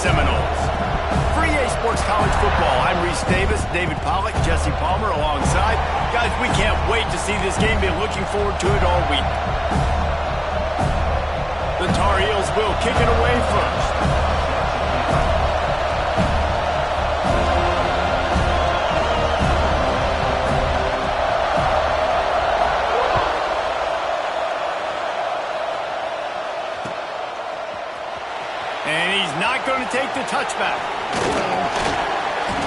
Seminoles. For EA Sports College Football, I'm Reese Davis, David Pollack, Jesse Palmer alongside. Guys, we can't wait to see this game. Been looking forward to it all week. The Tar Heels will kick it away first. And he's not going to take the touchback.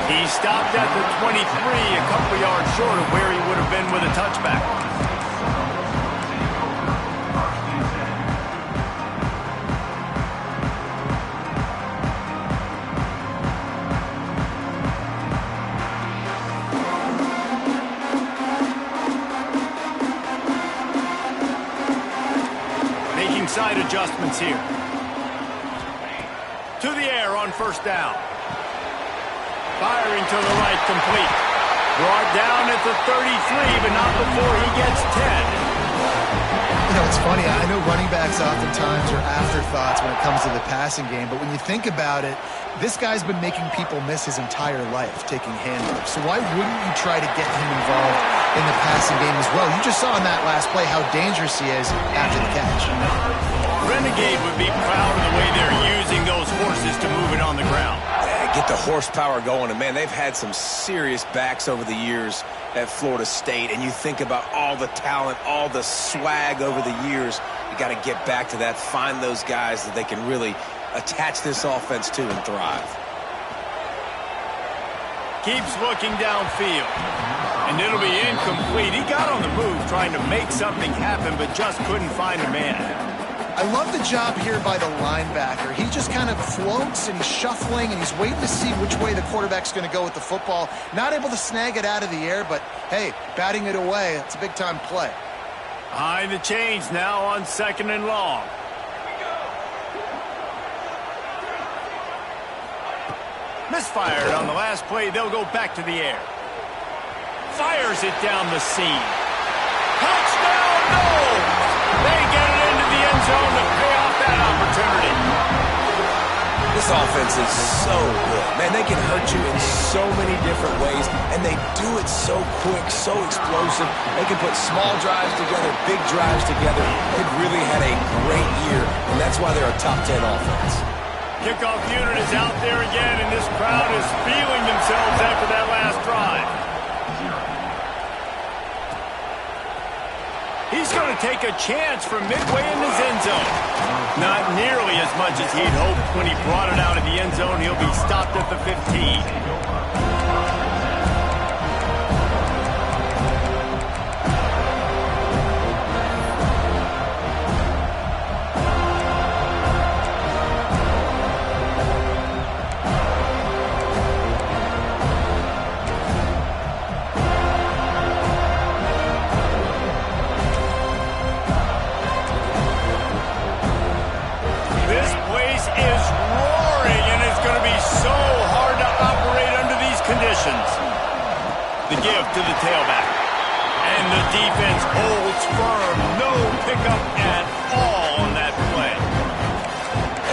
He stopped at the 23, a couple yards short of where he would have been with a touchback. Making side adjustments here. To the air on first down. Firing to the right, complete. Brought down at the 33, but not before he gets 10. You know, it's funny. I know running backs oftentimes are afterthoughts when it comes to the passing game, but when you think about it, this guy's been making people miss his entire life taking handoffs. So why wouldn't you try to get him involved in the passing game as well? You just saw in that last play how dangerous he is after the catch. Renegade would be proud of the way they're using those horses to move it on the ground. Yeah, get the horsepower going. And, man, they've had some serious backs over the years at Florida State. And you think about all the talent, all the swag over the years. You got to get back to that, find those guys that they can really attach this offense to and thrive. Keeps looking downfield. And it'll be incomplete. He got on the move trying to make something happen, but just couldn't find a man. I love the job here by the linebacker. He just kind of floats and he's shuffling and he's waiting to see which way the quarterback's going to go with the football. Not able to snag it out of the air, but hey, batting it away, it's a big-time play. Behind the chains now on second and long. Misfired on the last play. They'll go back to the air. Fires it down the seam. Touchdown, no! They get it into the end zone to pay off that opportunity. This offense is so good. Man, they can hurt you in so many different ways, and they do it so quick, so explosive. They can put small drives together, big drives together. They've really had a great year, and that's why they're a top 10 offense. Kickoff unit is out there again, and this crowd is feeling themselves after that last drive. He's going to take a chance from midway in his end zone. Not nearly as much as he'd hoped when he brought it out of the end zone. He'll be stopped at the 15. The give to the tailback. And the defense holds firm. No pickup at all on that play.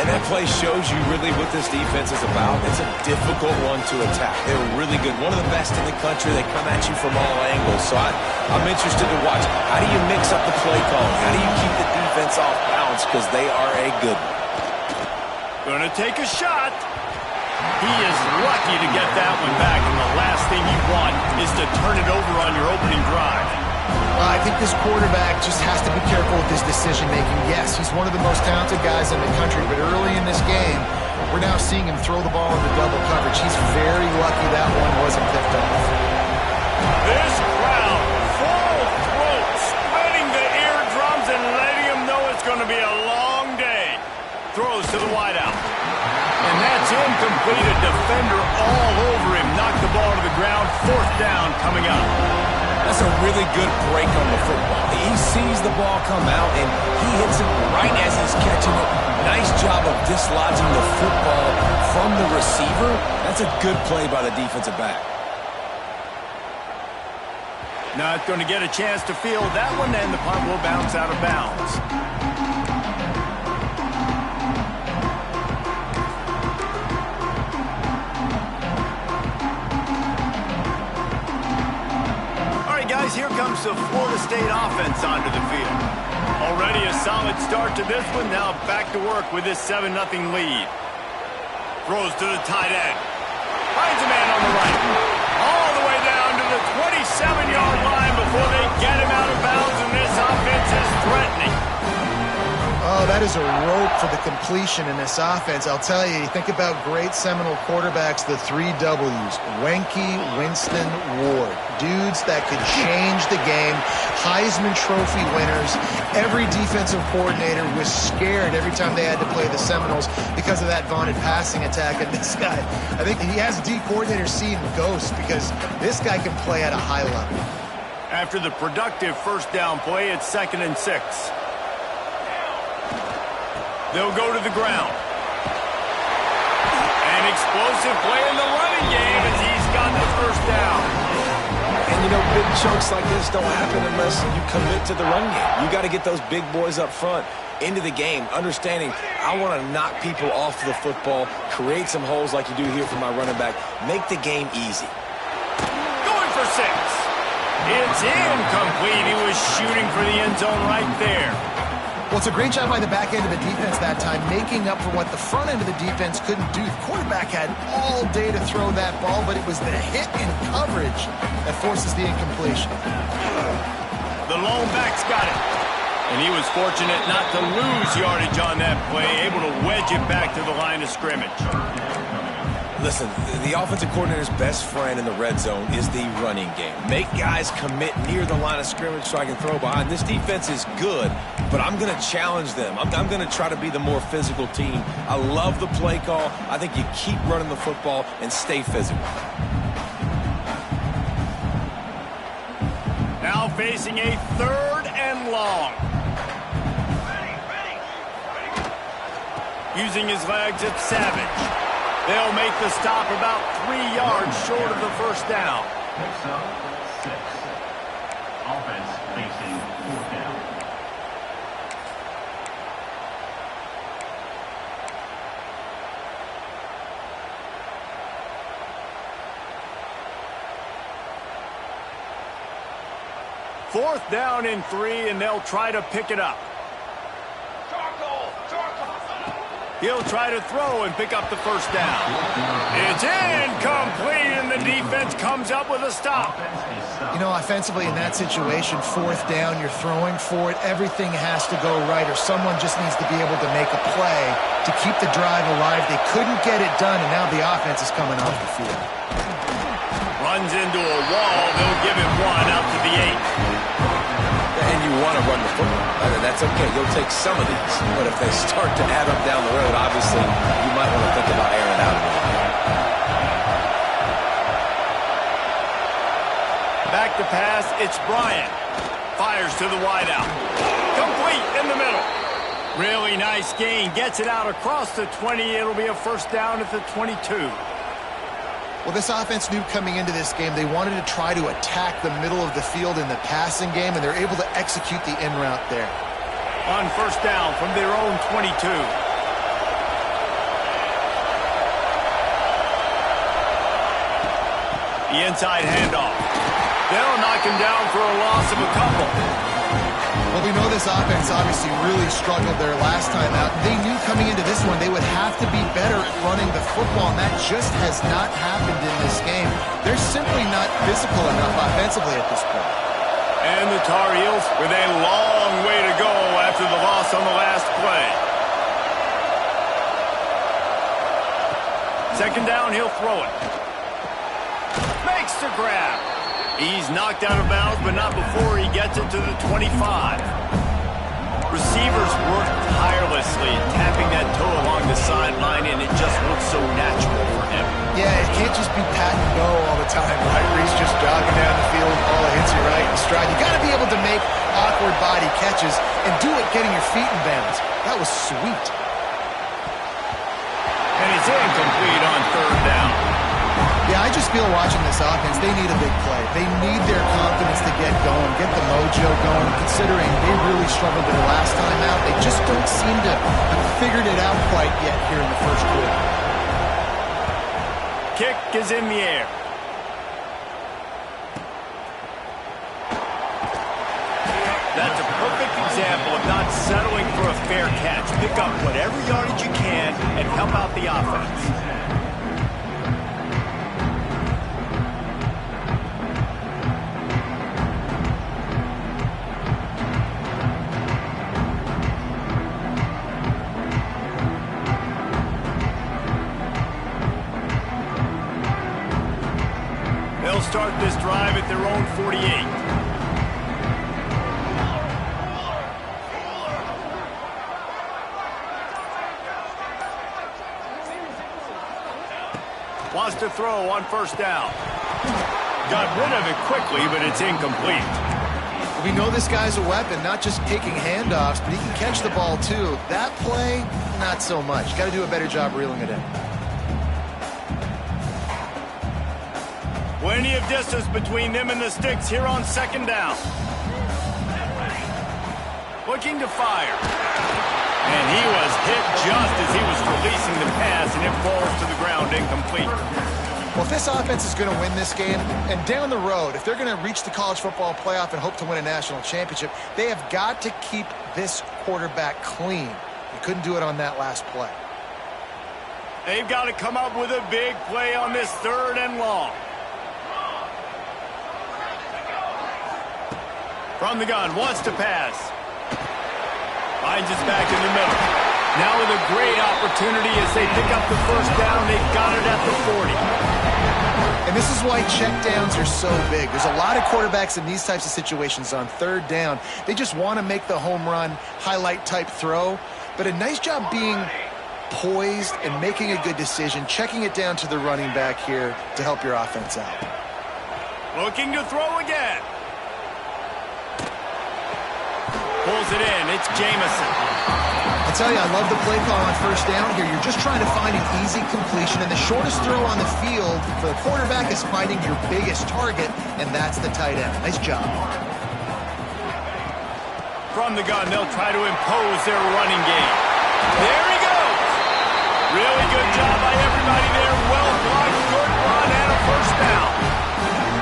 And that play shows you really what this defense is about. It's a difficult one to attack. They're really good. One of the best in the country. They come at you from all angles. So I'm interested to watch. How do you mix up the play calling? How do you keep the defense off balance? Because they are a good one. Gonna take a shot. He is lucky to get that one back, and the last thing you want is to turn it over on your opening drive. I think this quarterback just has to be careful with his decision-making. Yes, he's one of the most talented guys in the country, but early in this game, we're now seeing him throw the ball into double coverage. He's very lucky that one wasn't picked off. This crowd, full throat, splitting the eardrums and letting him know it's going to be a long day. Throws to the wideout. And that's incomplete. A defender all over him. Knocked the ball to the ground. Fourth down coming up. That's a really good break on the football. He sees the ball come out, and he hits it right as he's catching it. Nice job of dislodging the football from the receiver. That's a good play by the defensive back. Not going to get a chance to field that one, and the punt will bounce out of bounds. explosive Florida State offense onto the field. Already a solid start to this one. Now back to work with this 7-0 lead. Throws to the tight end. Finds a man on the right. All the way down to the 27-yard line before they get him out of bounds, and this offense is threatening. Oh, that is a rope for the completion in this offense. I'll tell you, think about great Seminole quarterbacks, the 3 W's. Wenke, Winston, Ward. Dudes that could change the game. Heisman Trophy winners. Every defensive coordinator was scared every time they had to play the Seminoles because of that vaunted passing attack. And this guy, I think he has D coordinators seeing ghosts because this guy can play at a high level. After the productive first down play, it's 2nd and 6. They'll go to the ground. An explosive play in the running game as he's got the first down. And, you know, big chunks like this don't happen unless you commit to the run game. You got to get those big boys up front into the game, understanding I want to knock people off the football, create some holes like you do here for my running back, make the game easy. Going for 6. It's incomplete. He was shooting for the end zone right there. Well, it's a great job by the back end of the defense that time, making up for what the front end of the defense couldn't do. The quarterback had all day to throw that ball, but it was the hit in coverage that forces the incompletion. The lone back's got it. And he was fortunate not to lose yardage on that play, able to wedge it back to the line of scrimmage. Listen, the offensive coordinator's best friend in the red zone is the running game. Make guys commit near the line of scrimmage so I can throw behind. This defense is good, but I'm going to challenge them. I'm going to try to be the more physical team. I love the play call. I think you keep running the football and stay physical. Now facing a 3rd and long. Using his legs, it's Savage. They'll make the stop about 3 yards short of the first down. Next up, 6. Offense facing 4th down. Fourth down and 3, and they'll try to pick it up. He'll try to throw and pick up the first down. It's incomplete, and the defense comes up with a stop. You know, offensively in that situation, 4th down, you're throwing for it. Everything has to go right, or someone just needs to be able to make a play to keep the drive alive. They couldn't get it done, and now the offense is coming off the field. Runs into a wall. They'll give him 1 out to the 8. And you want to run the football. That's okay. You'll take some of these. But if they start to add up down the road, obviously, you might want to think about airing out a little bit. Back to pass, it's Bryant. Fires to the wideout. Complete in the middle. Really nice gain. Gets it out across the 20. It'll be a first down at the 22. Well, this offense knew coming into this game they wanted to try to attack the middle of the field in the passing game, and they're able to execute the in route there. On first down from their own 22. The inside handoff. They'll knock him down for a loss of a couple. Well, we know this offense obviously really struggled there last time out. They knew coming into this one they would have to be better at running the football, and that just has not happened in this game. They're simply not physical enough offensively at this point. And the Tar Heels with a long way to go after the loss on the last play. Second down, he'll throw it. Makes the grab. He's knocked out of bounds, but not before he gets it to the 25. Receivers work tirelessly, tapping that toe along the sideline, and it just looks so natural for him. Yeah, it can't just be pat and go all the time, right? Where he's just jogging down the field, ball hits you right in stride. You got to be able to make awkward body catches and do it getting your feet in bounds. That was sweet. And it's incomplete on third down. Yeah, I just feel watching this offense, they need a big play. They need their confidence to get going, get the mojo going, considering they really struggled their last time out. They just don't seem to have figured it out quite yet here in the first quarter. Kick is in the air. That's a perfect example of not settling for a fair catch. Pick up whatever yardage you can and help out the offense. They'll start this drive at their own 48. Wants to throw on first down. Got rid of it quickly, but it's incomplete. We know this guy's a weapon, not just taking handoffs, but he can catch the ball too. That play, not so much. Got to do a better job reeling it in. Plenty of distance between them and the sticks here on second down. Looking to fire. And he was hit just as he was releasing the pass, and it falls to the ground incomplete. Well, if this offense is going to win this game, and down the road, if they're going to reach the college football playoff and hope to win a national championship, they have got to keep this quarterback clean. They couldn't do it on that last play. They've got to come up with a big play on this 3rd and long. From the gun, wants to pass. Finds us back in the middle. Now with a great opportunity as they pick up the first down. They got it at the 40. And this is why checkdowns are so big. There's a lot of quarterbacks in these types of situations on 3rd down. They just want to make the home run, highlight type throw. But a nice job being poised and making a good decision, checking it down to the running back here to help your offense out. Looking to throw again. Pulls it in. It's Jamison. I tell you, I love the play call on first down here. You're just trying to find an easy completion, and the shortest throw on the field for the quarterback is finding your biggest target, and that's the tight end. Nice job. From the gun, they'll try to impose their running game. There he goes. Really good job by everybody there. Well blocked, good run, and a first down.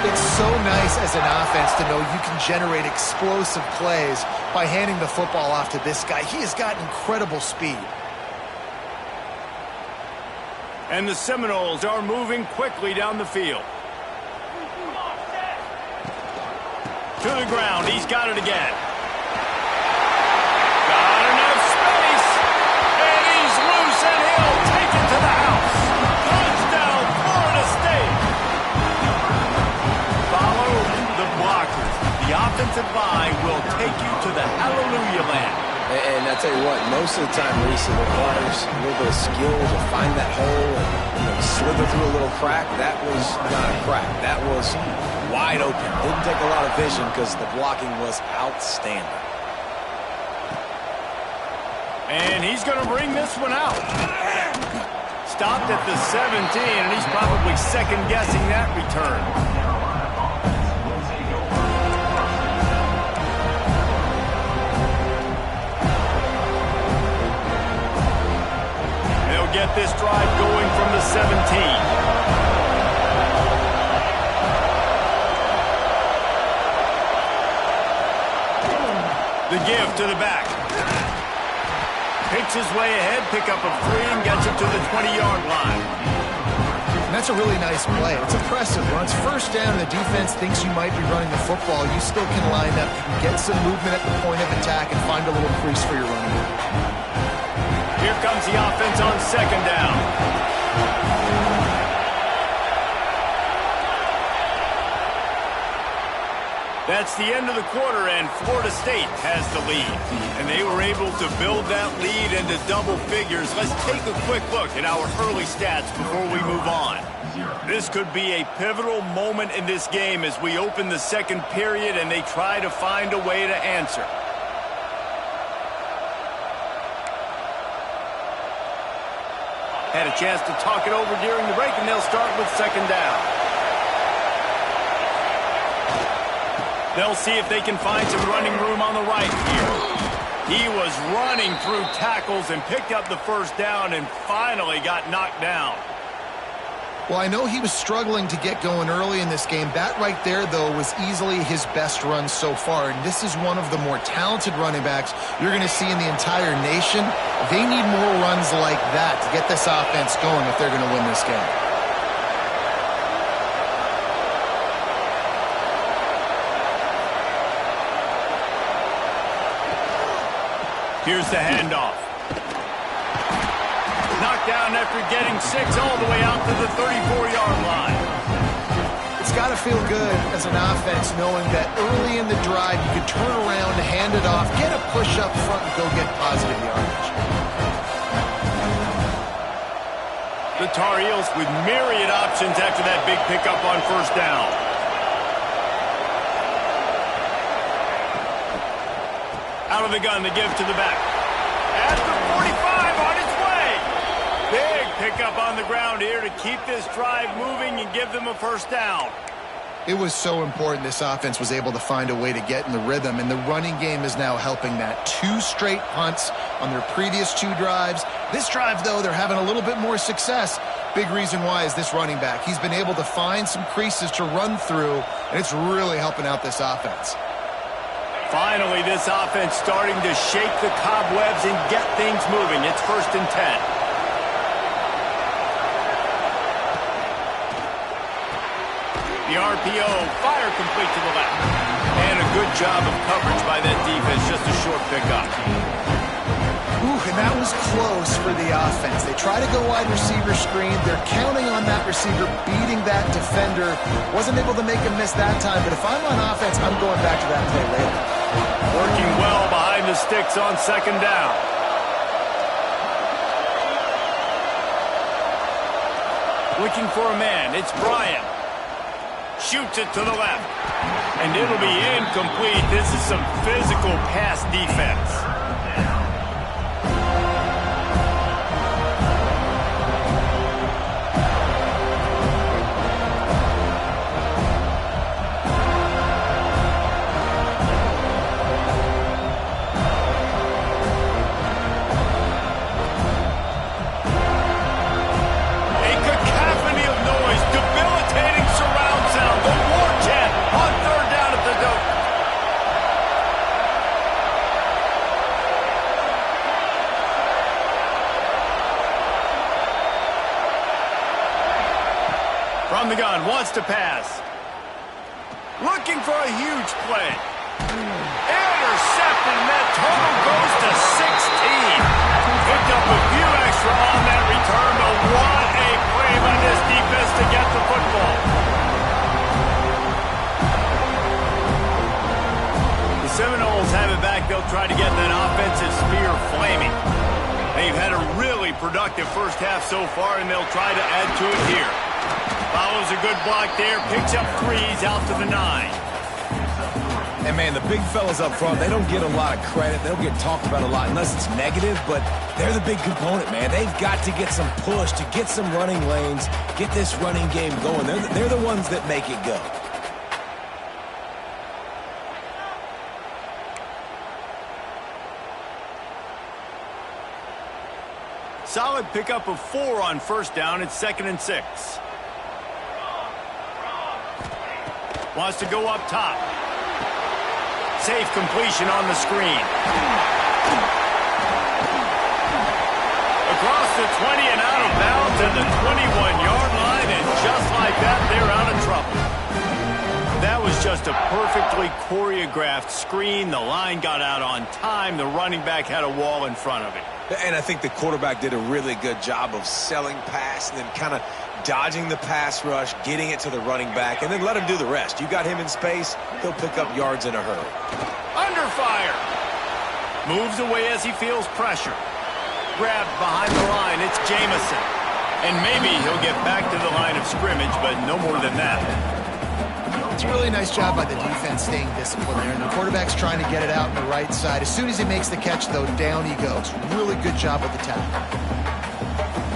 It's so nice as an offense to know you can generate explosive plays by handing the football off to this guy. He has got incredible speed. And the Seminoles are moving quickly down the field. To the ground. He's got it again. Got enough space. And he's loose, and he'll take it to the house. Touchdown, Florida State. Follow the blockers. The offensive line will take you to the hallelujah land. And I tell you what, most of the time, Reese, it requires a little bit of skill to find that hole and slither through a little crack. That was not a crack. That was wide open. Didn't take a lot of vision because the blocking was outstanding. And he's going to bring this one out. Stopped at the 17, and he's probably second-guessing that return. Get this drive going from the 17. The give to the back. Picks his way ahead, pick up of 3, and gets it to the 20-yard line. And that's a really nice play. It's impressive. When it's first down and the defense thinks you might be running the football, you still can line up. You can get some movement at the point of attack and find a little crease for your running back. Here comes the offense on second down. That's the end of the quarter, and Florida State has the lead. And they were able to build that lead into double figures. Let's take a quick look at our early stats before we move on. This could be a pivotal moment in this game as we open the second period and they try to find a way to answer. Had a chance to talk it over during the break, and they'll start with second down. They'll see if they can find some running room on the right here. He was running through tackles and picked up the first down and finally got knocked down. Well, I know he was struggling to get going early in this game. That right there, though, was easily his best run so far. And this is one of the more talented running backs you're going to see in the entire nation. They need more runs like that to get this offense going if they're going to win this game. Here's the handoff. Knocked down after getting 6 all the way out to the 34-yard line. It's got to feel good as an offense knowing that early in the drive you can turn around, hand it off, get a push up front, and go get positive yardage. The Tar Heels with myriad options after that big pickup on first down. Out of the gun, they give to the back. At the 45, on its way. Big pickup on the ground here to keep this drive moving and give them a first down. It was so important this offense was able to find a way to get in the rhythm, and the running game is now helping that. 2 straight punts on their previous 2 drives. This drive, though, they're having a little bit more success. Big reason why is this running back. He's been able to find some creases to run through, and it's really helping out this offense. Finally, this offense starting to shake the cobwebs and get things moving. It's 1st and 10. The RPO, fire complete to the left. And a good job of coverage by that defense, just a short pickup. Ooh, and that was close for the offense. They try to go wide receiver screen. They're counting on that receiver beating that defender. Wasn't able to make him miss that time, but if I'm on offense, I'm going back to that play later. Working well behind the sticks on 2nd down. Looking for a man. It's Bryant. Shoots it to the left. And it'll be incomplete. This is some physical pass defense. From the gun, wants to pass. Looking for a huge play. Intercepted, and that total goes to 16. Picked up a few extra on that return, but what a play by this defense to get the football. The Seminoles have it back. They'll try to get that offensive spear flaming. They've had a really productive first half so far, and they'll try to add to it here. Follows a good block there, picks up 3s out to the 9. And, man, the big fellas up front, they don't get a lot of credit. They don't get talked about a lot unless it's negative, but they're the big component, man. They've got to get some push, to get some running lanes, get this running game going. They're the ones that make it go. Solid pickup of 4 on first down. It's 2nd and 6. Wants to go up top. Safe completion on the screen. Across the 20 and out of bounds at the 21-yard line, and just like that, they're out of trouble. That was just a perfectly choreographed screen. The line got out on time. The running back had a wall in front of it. And I think the quarterback did a really good job of selling pass and then kind of dodging the pass rush, getting it to the running back, and then let him do the rest. You got him in space, he'll pick up yards in a hurry. Under fire. Moves away as he feels pressure. Grabbed behind the line, it's Jamison. And maybe he'll get back to the line of scrimmage, but no more than that. It's a really nice job by the defense staying disciplined there, and the quarterback's trying to get it out on the right side. As soon as he makes the catch, though, down he goes. Really good job with the tackle.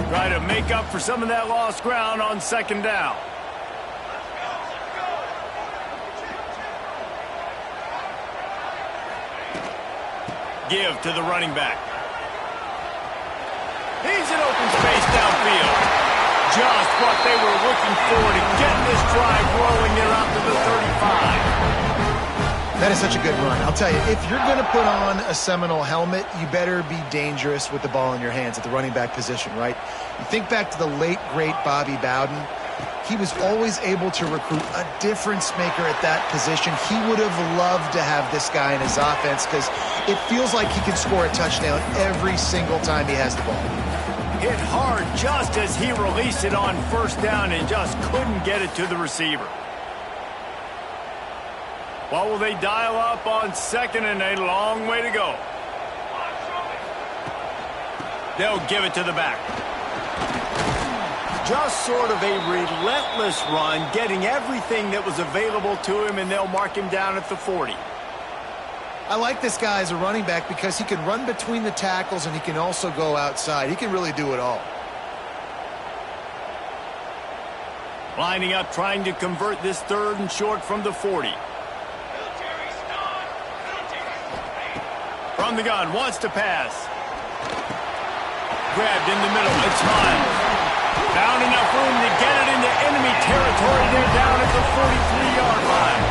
Try to make up for some of that lost ground on 2nd down. Give to the running back. He's in open space downfield. just what they were looking for to get this drive rolling there out to the 35. That is such a good run. I'll tell you, if you're going to put on a Seminole helmet, you better be dangerous with the ball in your hands at the running back position, right? You think back to the late, great Bobby Bowden. He was always able to recruit a difference maker at that position. He would have loved to have this guy in his offense because it feels like he can score a touchdown every single time he has the ball. Hit hard just as he released it on first down and just couldn't get it to the receiver. What will they dial up on second and a long way to go? They'll give it to the back. Just sort of a relentless run, getting everything that was available to him, and they'll mark him down at the 40. I like this guy as a running back because he can run between the tackles and he can also go outside. He can really do it all. Lining up, trying to convert this third and short from the 40. From the gun, wants to pass. Grabbed in the middle, it's Miles. Found enough room to get it into enemy territory. They're down at the 43-yard line.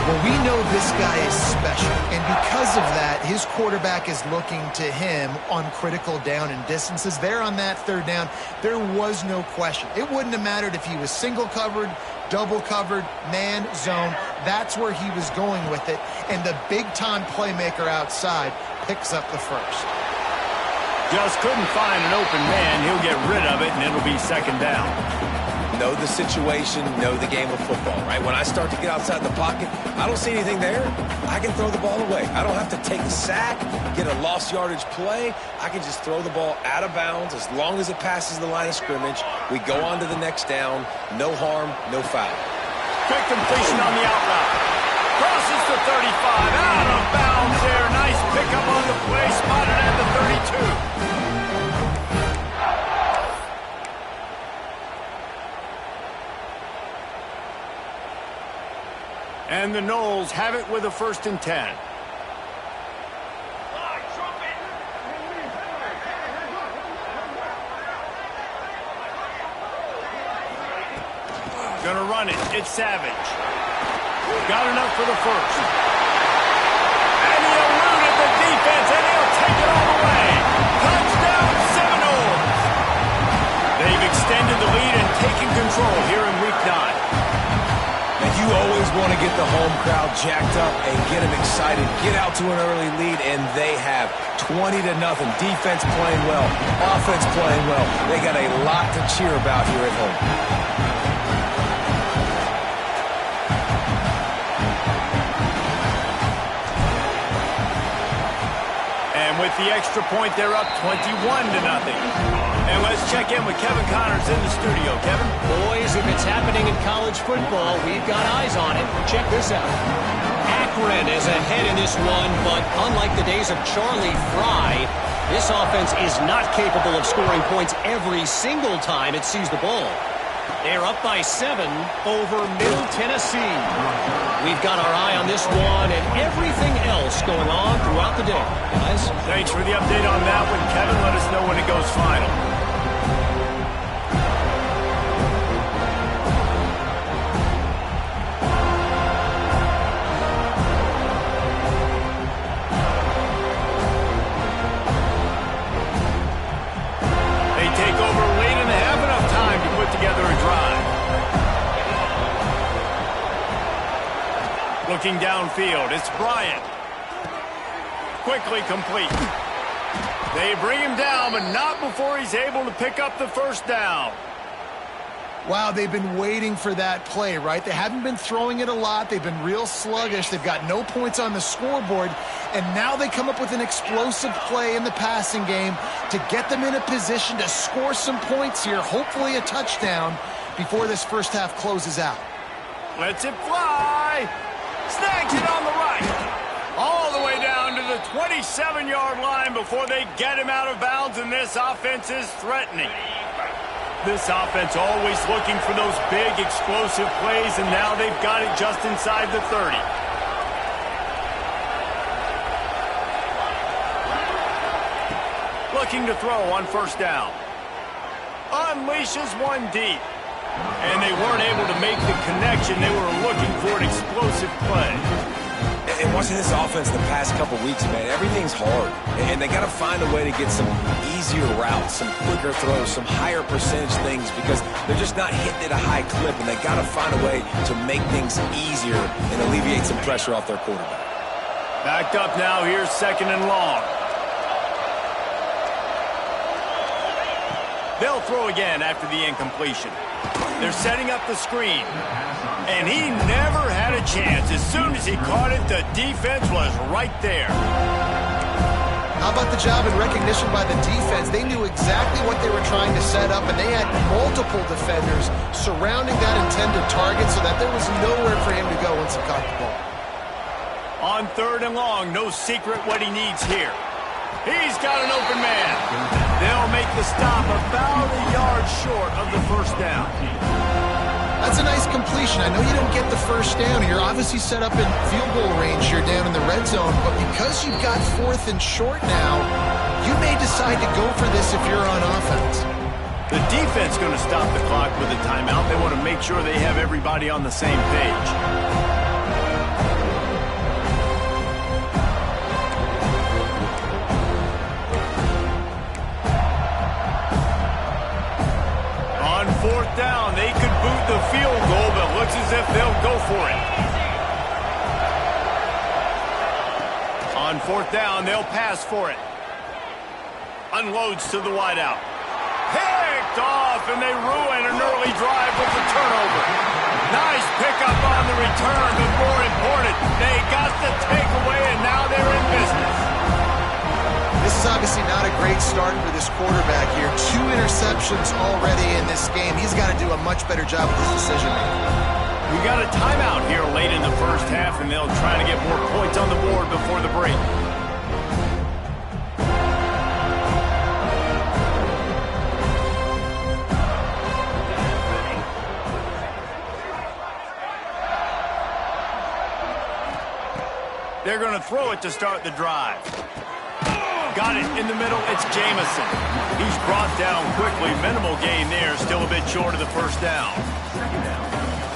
Well, we know this guy is special, and because of that, his quarterback is looking to him on critical down and distances. There on that third down, there was no question. It wouldn't have mattered if he was single covered, double covered, man, zone. That's where he was going with it, and the big-time playmaker outside picks up the first. Just couldn't find an open man. He'll get rid of it, and it'll be second down. Know the situation, know the game of football, right? When I start to get outside the pocket, I don't see anything there. I can throw the ball away. I don't have to take a sack, get a lost yardage play. I can just throw the ball out of bounds as long as it passes the line of scrimmage. We go on to the next down. No harm, no foul. Quick completion on the out route. Crosses the 35. Out of bounds there. Nice pickup on the play. Spotted at the 32. And the Noles have it with a 1st and 10. Gonna run it. It's Savage. Got enough for the first. And he eluded the defense, and he'll take it all the way. Touchdown Seminoles. They've extended the lead and taken control here in Week 9. And you always want to get the home crowd jacked up and get them excited. Get out to an early lead, and they have 20-0. Defense playing well, offense playing well. They got a lot to cheer about here at home. And with the extra point, they're up 21-0. And let's check in with Kevin Connors in the studio. Kevin? Boys, if it's happening in college football, we've got eyes on it. Check this out. Akron is ahead in this one, but unlike the days of Charlie Fry, this offense is not capable of scoring points every single time it sees the ball. They're up by 7 over Middle Tennessee. We've got our eye on this one and everything else going on throughout the day. Guys? Thanks for the update on that one, Kevin. Let us know when it goes final. They take over late in the half, enough time to put together a drive. Looking downfield, it's Bryant. Quickly complete. They bring him down, but not before he's able to pick up the first down. Wow, they've been waiting for that play, right? They haven't been throwing it a lot. They've been real sluggish. They've got no points on the scoreboard. And now they come up with an explosive play in the passing game to get them in a position to score some points here, hopefully a touchdown, before this first half closes out. Lets it fly. Snags it on the right. All the way down to the 27-yard line before they get him out of bounds, and this offense is threatening. This offense always looking for those big, explosive plays, and now they've got it just inside the 30. Looking to throw on first down. unleashes one deep. And they weren't able to make the connection. They were looking for an explosive play. And watching this offense the past couple weeks, man, everything's hard. And they got to find a way to get some easier routes, some quicker throws, some higher percentage things because they're just not hitting at a high clip. And they got to find a way to make things easier and alleviate some pressure off their quarterback. Backed up now. Here's 2nd and long. They'll throw again after the incompletion. They're setting up the screen. And he never had a chance. As soon as he caught it, the defense was right there. How about the job and recognition by the defense? They knew exactly what they were trying to set up, and they had multiple defenders surrounding that intended target so that there was nowhere for him to go once he caught the ball. On 3rd and long, no secret what he needs here. He's got an open man. They'll make the stop about a yard short of the first down. That's a nice completion. I know you don't get the first down. You're obviously set up in field goal range here down in the red zone, but because you've got 4th and short now, you may decide to go for this if you're on offense. The defense going to stop the clock with a timeout. They want to make sure they have everybody on the same page. On 4th down, they could boot the field goal, but looks as if they'll go for it. On 4th down, they'll pass for it. Unloads to the wideout. Picked off, and they ruin an early drive with the turnover. Nice pickup on the return, but more important, they got the takeaway, and now they're in business. This is obviously not a great start for this quarterback here. 2 interceptions already in this game. He's got to do a much better job with his decision-making. We got a timeout here late in the first half, and they'll try to get more points on the board before the break. They're going to throw it to start the drive. Got it in the middle. It's Jamison. He's brought down quickly. Minimal gain there. Still a bit short of the first down.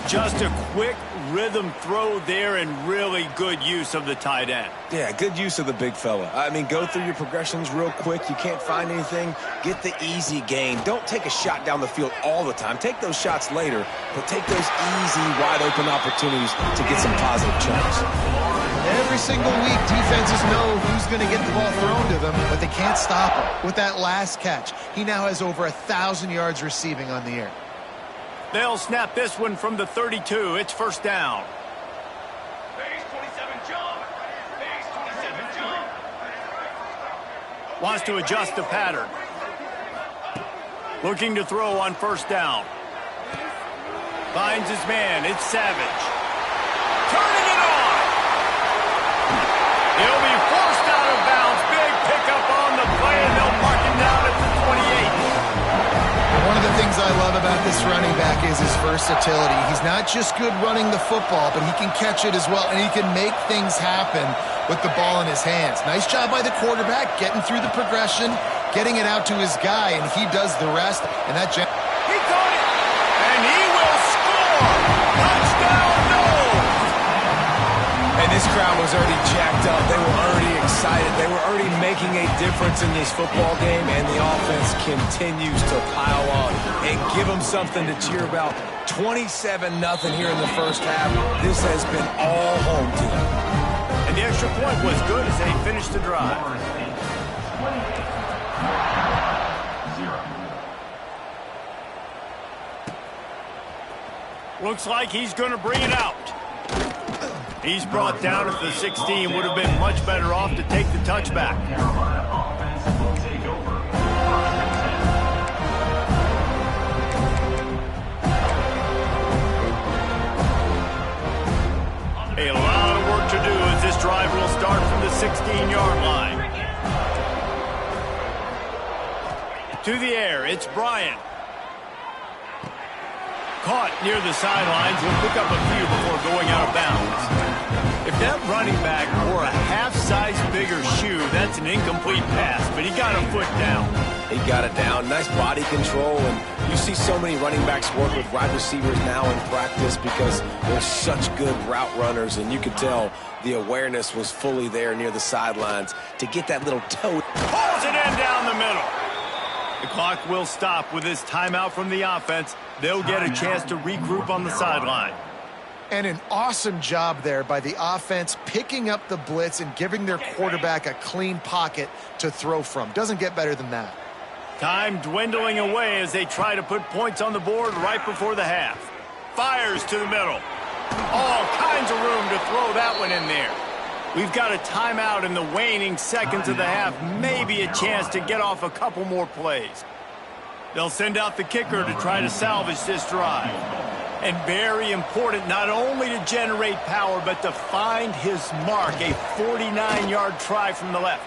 Just a quick rhythm throw there and really good use of the tight end. Yeah, good use of the big fella. I mean, go through your progressions real quick. You can't find anything. Get the easy gain. Don't take a shot down the field all the time. Take those shots later, but take those easy, wide-open opportunities to get some positive chunks. Every single week, defenses know who's going to get the ball thrown to them, but they can't stop him. With that last catch, he now has over 1,000 yards receiving on the air. They'll snap this one from the 32. It's first down. Wants to adjust the pattern. Looking to throw on first down. Finds his man. It's Savage. Turning it on. He'll be forced out of bounds. Big pickup on the play, and they'll mark him down at the 28. One of the things I love about this running back is his versatility. He's not just good running the football, but he can catch it as well, and he can make things happen with the ball in his hands. Nice job by the quarterback, getting through the progression, getting it out to his guy, and he does the rest. And that he caught it, and he will score. Touchdown, no! And this crowd was already jacked up. They were already excited. They were already making a difference in this football game, and the offense continues to pile on and give them something to cheer about. 27-0 here in the first half. This has been all home team. And the extra point was good as they finished the drive. Looks like he's going to bring it out. He's brought down at the 16. Would have been much better off to take the touchback. A lot of work to do as this drive will start from the 16-yard line. To the air, it's Bryant. Caught near the sidelines. He'll pick up a few before going out of bounds. If that running back wore a half-size bigger shoe, that's an incomplete pass, but he got a foot down. He got it down. Nice body control. And you see so many running backs work with wide receivers now in practice because they're such good route runners. And you could tell the awareness was fully there near the sidelines to get that little toe. Pulls it in down the middle. The clock will stop with this timeout from the offense. They'll get a chance to regroup on the sideline. And an awesome job there by the offense, picking up the blitz and giving their quarterback a clean pocket to throw from. Doesn't get better than that. Time dwindling away as they try to put points on the board right before the half. Fires to the middle. All kinds of room to throw that one in there. We've got a timeout in the waning seconds of the half. Maybe a chance to get off a couple more plays. They'll send out the kicker to try to salvage this drive. And very important not only to generate power, but to find his mark. A 49-yard try from the left.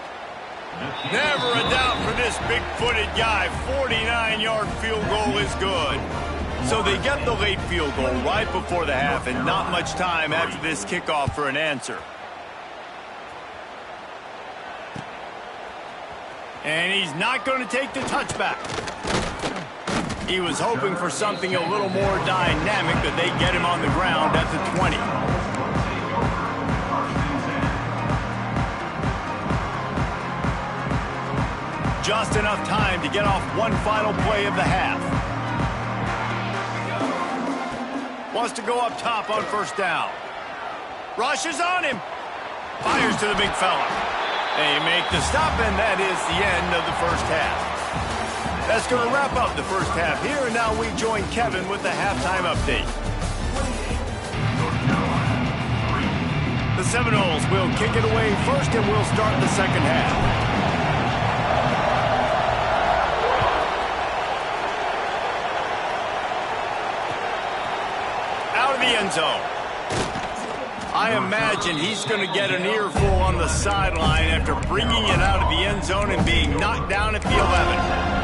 Never a doubt for this big-footed guy. 49-yard field goal is good. So they get the late field goal right before the half, and not much time after this kickoff for an answer. And he's not going to take the touchback. He was hoping for something a little more dynamic, but they get him on the ground at the 20. Just enough time to get off one final play of the half. Wants to go up top on first down. Rushes on him. Fires to the big fella. They make the stop, and that is the end of the first half. That's going to wrap up the first half here, and now we join Kevin with the halftime update. The Seminoles will kick it away first, and we'll start the second half. Out of the end zone. I imagine he's going to get an earful on the sideline after bringing it out of the end zone and being knocked down at the 11.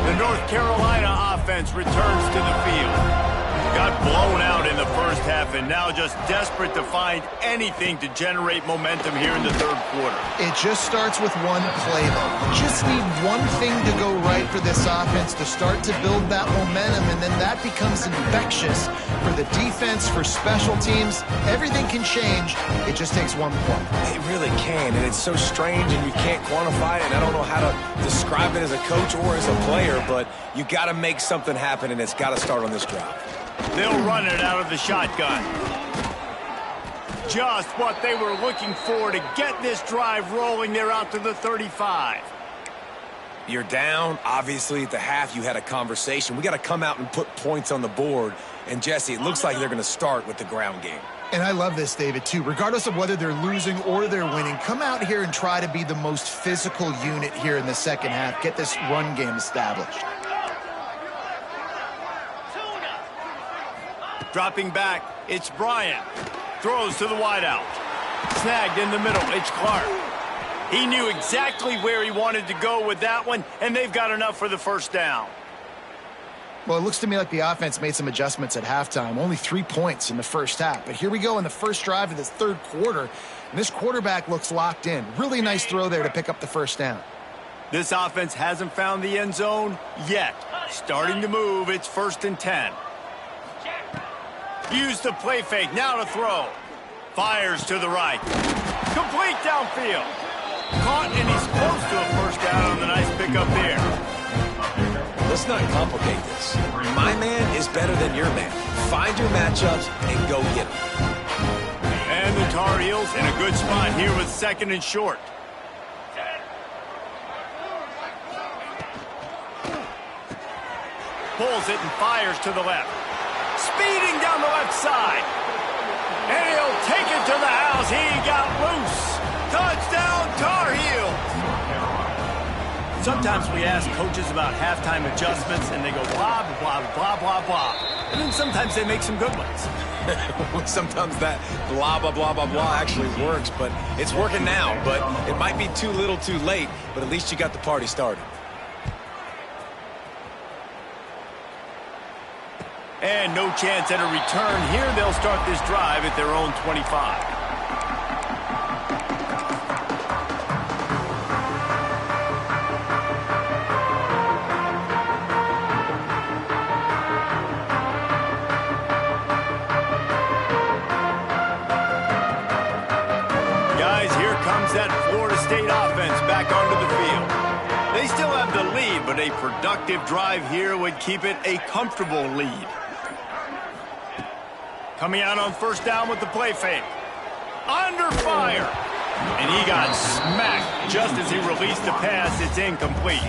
The North Carolina offense returns to the field. Got blown out in the first half and now just desperate to find anything to generate momentum here in the third quarter. It just starts with one play, though. You just need one thing to go right for this offense to start to build that momentum, and then that becomes infectious for the defense, for special teams. Everything can change. It just takes one play. It really can, and it's so strange, and you can't quantify it, and I don't know how to describe it as a coach or as a player, but you got to make something happen, and it's got to start on this drive. They'll run it out of the shotgun. Just what they were looking for to get this drive rolling. They're out to the 35. You're down. Obviously, at the half, you had a conversation. We got to come out and put points on the board. And, Jesse, it looks like they're going to start with the ground game. And I love this, David, too. Regardless of whether they're losing or they're winning, come out here and try to be the most physical unit here in the second half. Get this run game established. Dropping back, it's Bryant. Throws to the wideout. Snagged in the middle, it's Clark. He knew exactly where he wanted to go with that one, and they've got enough for the first down. Well, it looks to me like the offense made some adjustments at halftime. Only 3 points in the first half. But here we go in the first drive of this third quarter, and this quarterback looks locked in. Really nice throw there to pick up the first down. This offense hasn't found the end zone yet. Starting to move, it's 1st and 10. Use the play fake, now to throw. Fires to the right. Complete downfield. Caught, and he's close to a first down on the nice pickup there. Let's not complicate this. My man is better than your man. Find your matchups and go get them. And the Tar Heels in a good spot here with 2nd and short. Pulls it and fires to the left. Speeding down the left side. And he'll take it to the house. He got loose. Touchdown, Tar Heels. Sometimes we ask coaches about halftime adjustments, and they go blah, blah, blah, blah, blah. And then sometimes they make some good ones. Sometimes that blah, blah, blah, blah, blah actually works, but it's working now. But it might be too little too late, but at least you got the party started. And no chance at a return here. They'll start this drive at their own 25. guys, here comes that Florida State offense back onto the field. They still have the lead, but a productive drive here would keep it a comfortable lead. Coming out on first down with the play fake. Under fire. And he got smacked just as he released the pass. It's incomplete.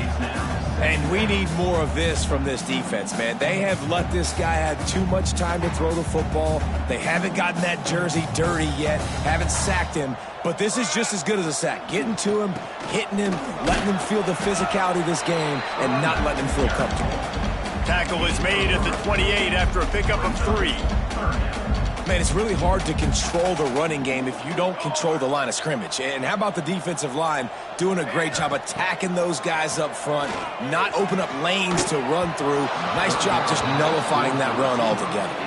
And we need more of this from this defense, man. They have let this guy have too much time to throw the football. They haven't gotten that jersey dirty yet, haven't sacked him. But this is just as good as a sack. Getting to him, hitting him, letting him feel the physicality of this game, and not letting him feel comfortable. Tackle is made at the 28 after a pickup of 3. Man, it's really hard to control the running game if you don't control the line of scrimmage. And how about the defensive line doing a great job attacking those guys up front, not open up lanes to run through. Nice job just nullifying that run altogether.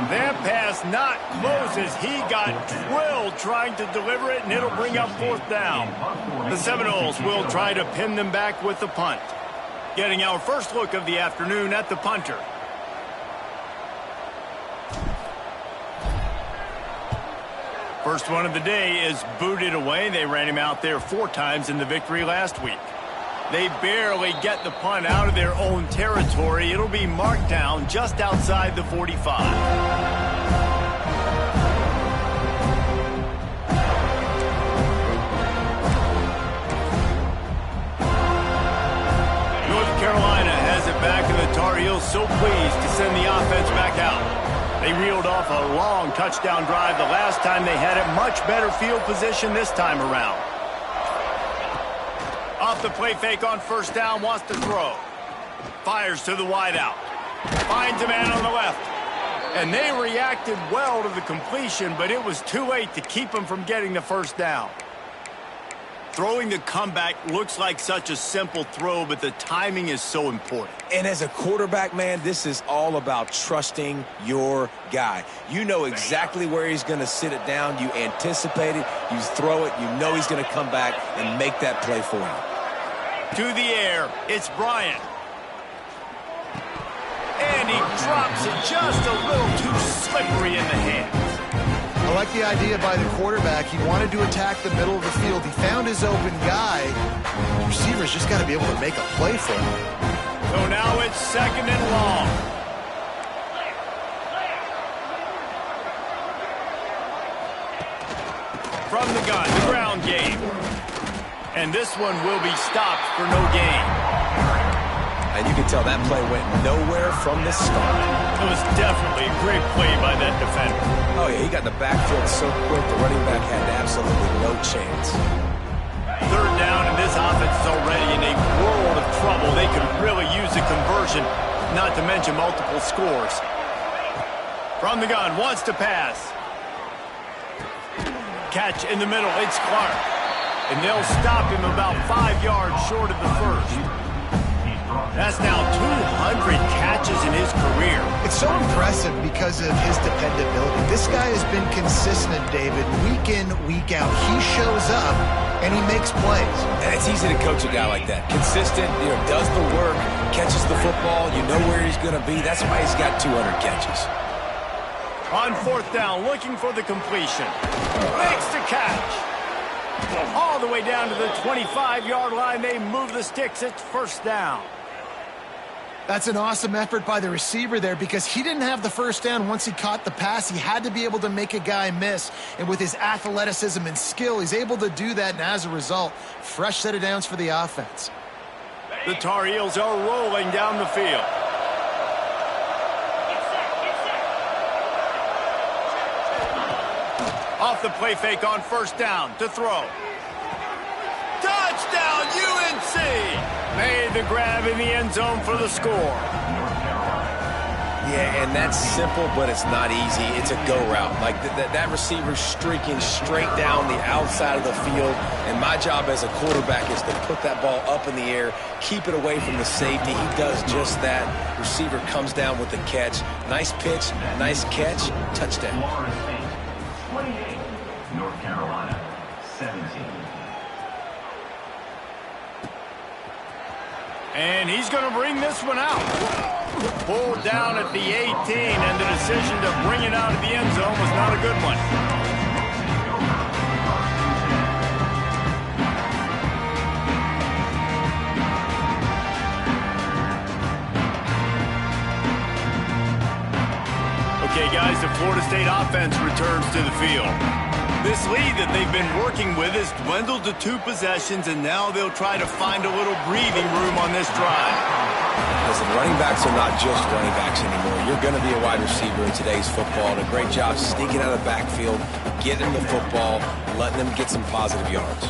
That pass not close as he got drilled trying to deliver it, and it'll bring up fourth down. The Seminoles will try to pin them back with the punt. Getting our first look of the afternoon at the punter. First one of the day is booted away. They ran him out there 4 times in the victory last week. They barely get the punt out of their own territory. It'll be marked down just outside the 45. North Carolina has it back, and the Tar Heels so pleased to send the offense back out. They reeled off a long touchdown drive the last time they had it. Much better field position this time around. Off the play fake on first down, wants to throw. Fires to the wideout. Finds a man on the left. And they reacted well to the completion, but it was too late to keep them from getting the first down. Throwing the comeback looks like such a simple throw, but the timing is so important. And as a quarterback, man, this is all about trusting your guy. You know exactly where he's going to sit it down. You anticipate it. You throw it. You know he's going to come back and make that play for you. To the air, it's Bryant. And he drops it just a little too slippery in the hands. I like the idea by the quarterback. He wanted to attack the middle of the field. He found his open guy. The receiver's just got to be able to make a play for him. So now it's second and long. From the gun, the ground game. And this one will be stopped for no gain. And you can tell that play went nowhere from the start. It was definitely a great play by that defender. Oh, yeah, he got the backfield so quick, the running back had absolutely no chance. Third down, and this offense is already in a world of trouble. They could really use a conversion, not to mention multiple scores. From the gun, wants to pass. Catch in the middle, it's Clark. And they'll stop him about 5 yards short of the first. That's now 200 catches in his career. It's so impressive because of his dependability. This guy has been consistent, David, week in, week out. He shows up, and he makes plays. And it's easy to coach a guy like that. Consistent, does the work, catches the football, you know where he's going to be. That's why he's got 200 catches. On fourth down, looking for the completion. Makes the catch. All the way down to the 25-yard line. They move the sticks. It's first down. That's an awesome effort by the receiver there because he didn't have the first down once he caught the pass. He had to be able to make a guy miss. And with his athleticism and skill, he's able to do that. And as a result, fresh set of downs for the offense. The Tar Heels are rolling down the field. Off the play fake on first down to throw. Touchdown, UNC! Made the grab in the end zone for the score. Yeah, and that's simple, but it's not easy. It's a go route. Like that receiver's streaking straight down the outside of the field, and my job as a quarterback is to put that ball up in the air, keep it away from the safety. He does just that. Receiver comes down with the catch. Nice pitch, nice catch, touchdown. Florida State, 28. North Carolina, 17. And he's going to bring this one out. Pulled down at the 18, and the decision to bring it out of the end zone was not a good one. offense returns to the field. This lead that they've been working with has dwindled to 2 possessions, and now they'll try to find a little breathing room on this drive. Listen, running backs are not just running backs anymore. You're going to be a wide receiver in today's football. And a great job sneaking out of the backfield, getting the football, letting them get some positive yards.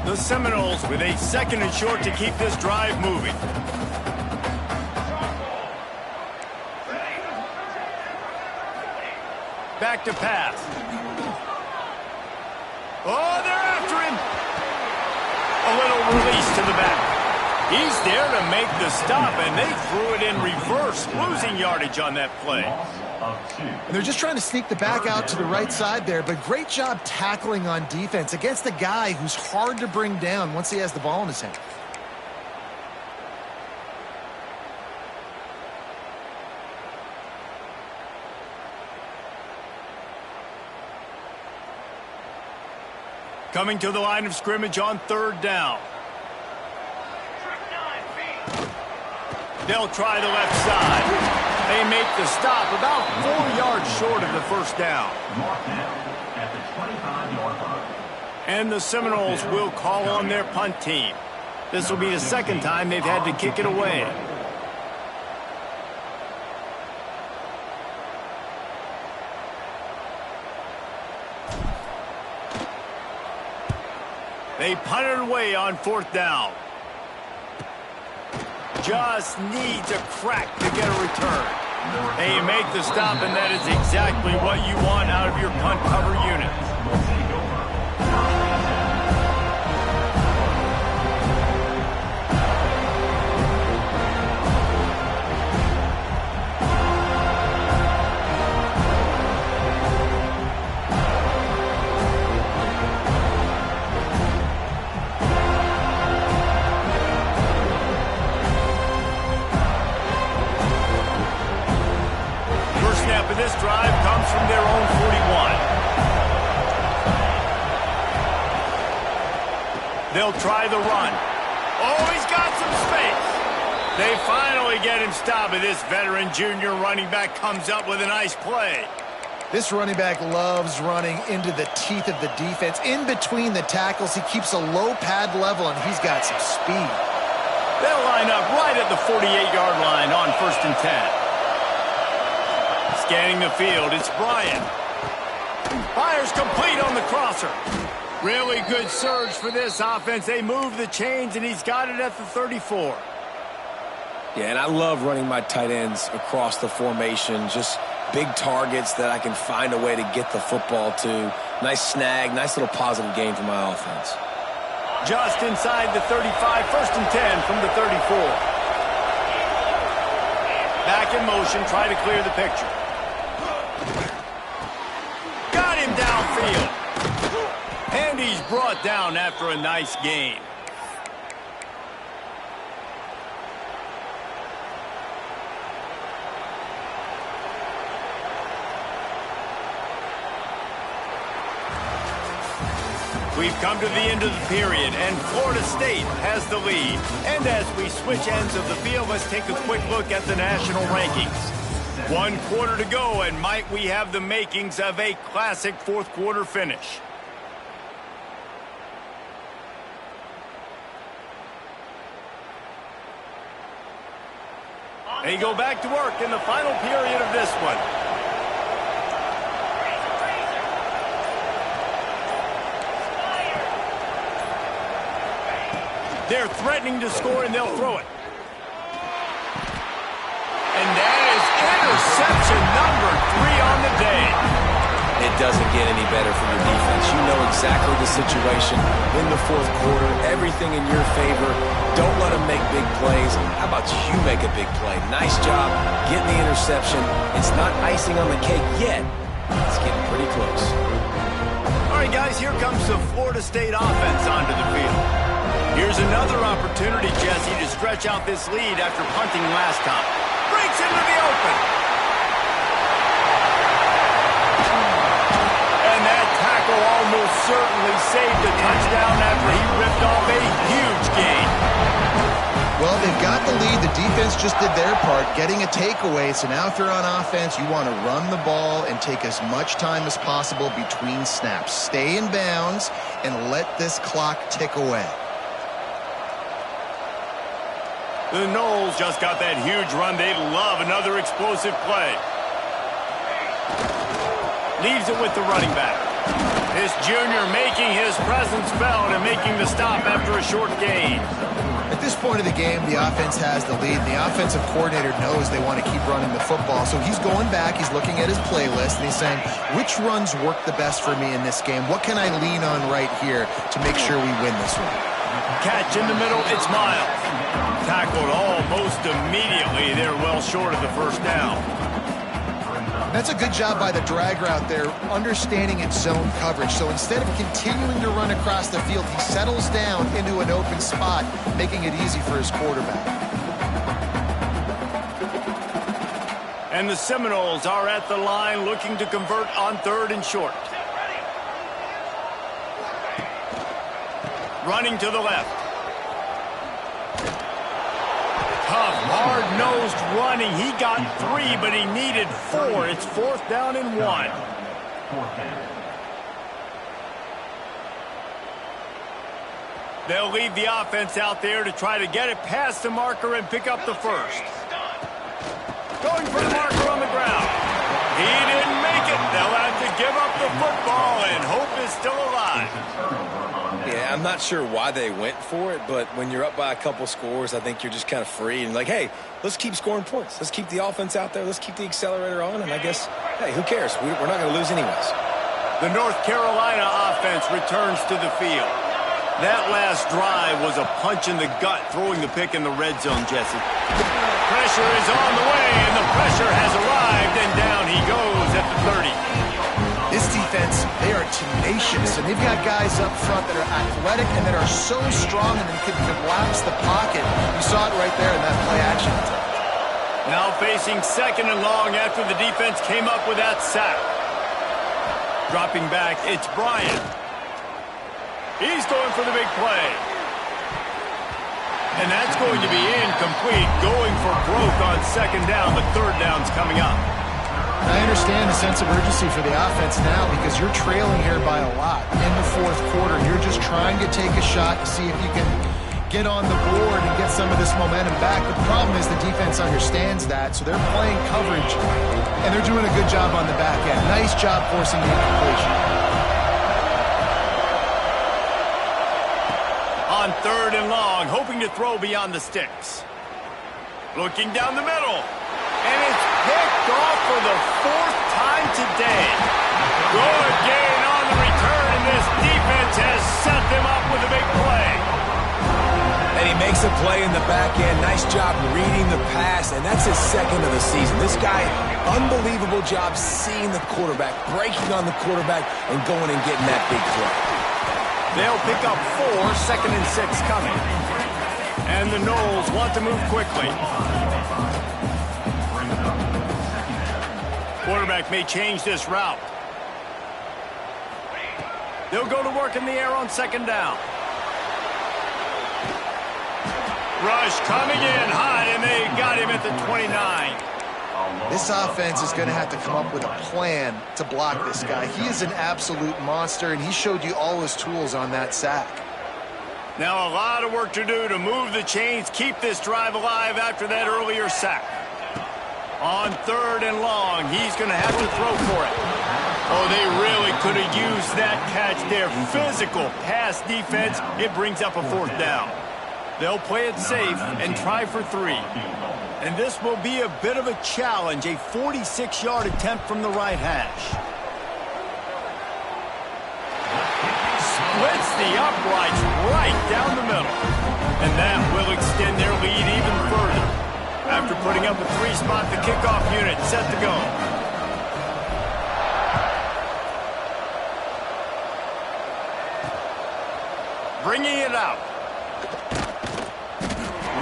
The Seminoles with a 2nd and short to keep this drive moving. Back to pass. Oh, they're after him. A little release to the back. He's there to make the stop, and they threw it in reverse, losing yardage on that play. And they're just trying to sneak the back out to the right side there, but great job tackling on defense against a guy who's hard to bring down once he has the ball in his hand. Coming to the line of scrimmage on 3rd down. They'll try the left side. They make the stop about 4 yards short of the 1st down. At the 25-yard line. And the Seminoles will call on their punt team. This will be the 2nd time they've had to kick it away. They punt it away on 4th down. Just needs a crack to get a return. They make the stop, and that is exactly what you want out of your punt cover unit. Of this drive comes from their own 41. They'll try the run. Oh, he's got some space. They finally get him stopped, and this veteran junior running back comes up with a nice play. This running back loves running into the teeth of the defense. In between the tackles, he keeps a low pad level, and he's got some speed. They'll line up right at the 48-yard line on 1st and 10. Scanning the field, it's Bryant. Fires complete on the crosser. Really good surge for this offense. They move the chains, and he's got it at the 34. Yeah, and I love running my tight ends across the formation. Just big targets that I can find a way to get the football to. Nice snag, nice little positive gain for my offense. Just inside the 35, 1st and 10 from the 34. Back in motion, try to clear the picture. Got him downfield. And he's brought down after a nice gain. We've come to the end of the period, and Florida State has the lead. And as we switch ends of the field, let's take a quick look at the national rankings. 1 quarter to go, and might we have the makings of a classic 4th quarter finish. They go back to work in the final period of this one. They're threatening to score, and they'll throw it. And that is interception number 3 on the day. It doesn't get any better for your defense. You know exactly the situation in the 4th quarter. Everything in your favor. Don't let them make big plays. How about you make a big play? Nice job getting the interception. It's not icing on the cake yet. It's getting pretty close. All right, guys, here comes the Florida State offense onto the field. Here's another opportunity, Jesse, to stretch out this lead after punting last time. Breaks into the open. And that tackle almost certainly saved a touchdown after he ripped off a huge gain. Well, they've got the lead. The defense just did their part, getting a takeaway. So now if you're on offense, you want to run the ball and take as much time as possible between snaps. Stay in bounds and let this clock tick away. The Noles just got that huge run. They love another explosive play. Leaves it with the running back. This junior making his presence felt and making the stop after a short gain. At this point of the game, the offense has the lead. The offensive coordinator knows they want to keep running the football. So he's going back, he's looking at his playlist, and he's saying, which runs work the best for me in this game? What can I lean on right here to make sure we win this one? Catch in the middle, it's Miles. Tackled almost immediately. They're well short of the first down. That's a good job by the drag route there, understanding its zone coverage. So instead of continuing to run across the field, he settles down into an open spot, making it easy for his quarterback. And the Seminoles are at the line looking to convert on 3rd and short. Running to the left. Tough, hard-nosed running. He got 3, but he needed 4. It's 4th down and 1. They'll leave the offense out there to try to get it past the marker and pick up the first. Going for the marker on the ground. He didn't make it. They'll have to give up the football, and hope is still alive. Yeah, I'm not sure why they went for it, but when you're up by a couple scores, I think you're just kind of free and like, hey, let's keep scoring points. Let's keep the offense out there. Let's keep the accelerator on, and I guess, hey, who cares? We're not going to lose anyways. The North Carolina offense returns to the field. That last drive was a punch in the gut, throwing the pick in the red zone, Jesse. Pressure is on the way, and the pressure has arrived, and down he goes at the 30. This defense, they are tenacious, and they've got guys up front that are athletic and that are so strong and can collapse the pocket. You saw it right there in that play action attempt. Now facing 2nd and long after the defense came up with that sack. Dropping back, it's Bryant. He's going for the big play. And that's going to be incomplete, going for broke on 2nd down, but 3rd down's coming up. I understand the sense of urgency for the offense now because you're trailing here by a lot in the 4th quarter. You're just trying to take a shot to see if you can get on the board and get some of this momentum back. The problem is the defense understands that, so they're playing coverage, and they're doing a good job on the back end. Nice job forcing the incompletion. On 3rd and long, hoping to throw beyond the sticks. Looking down the middle. And it's picked off for the 4th time today. Good gain on the return, and this defense has set them up with a big play. And he makes a play in the back end. Nice job reading the pass, and that's his 2nd of the season. This guy, unbelievable job seeing the quarterback, breaking on the quarterback, and going and getting that big play. They'll pick up 4, 2nd and 6 coming. And the Noles want to move quickly. Quarterback may change this route. They'll go to work in the air on 2nd down. Rush coming in hot, and they got him at the 29. This offense is going to have to come up with a plan to block this guy. He is an absolute monster, and he showed you all his tools on that sack. Now a lot of work to do to move the chains, keep this drive alive after that earlier sack. On 3rd and long, he's going to have to throw for it. Oh, they really could have used that catch there. Physical pass defense. It brings up a 4th down. They'll play it safe and try for 3. And this will be a bit of a challenge, a 46-yard attempt from the right hash. Splits the uprights right down the middle. And that will extend their lead even further. After putting up a 3-spot, the kickoff unit set to go. Bringing it out.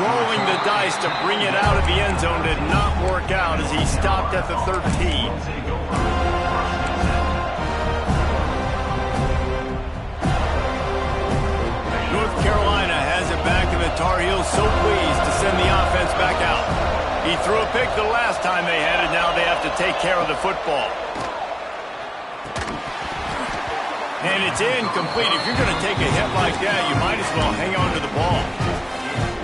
Rolling the dice to bring it out of the end zone did not work out as he stopped at the 13. North Carolina has it back, and the Tar Heels so pleased to send the offense back out. He threw a pick the last time they had it. Now they have to take care of the football. And it's incomplete. If you're going to take a hit like that, you might as well hang on to the ball.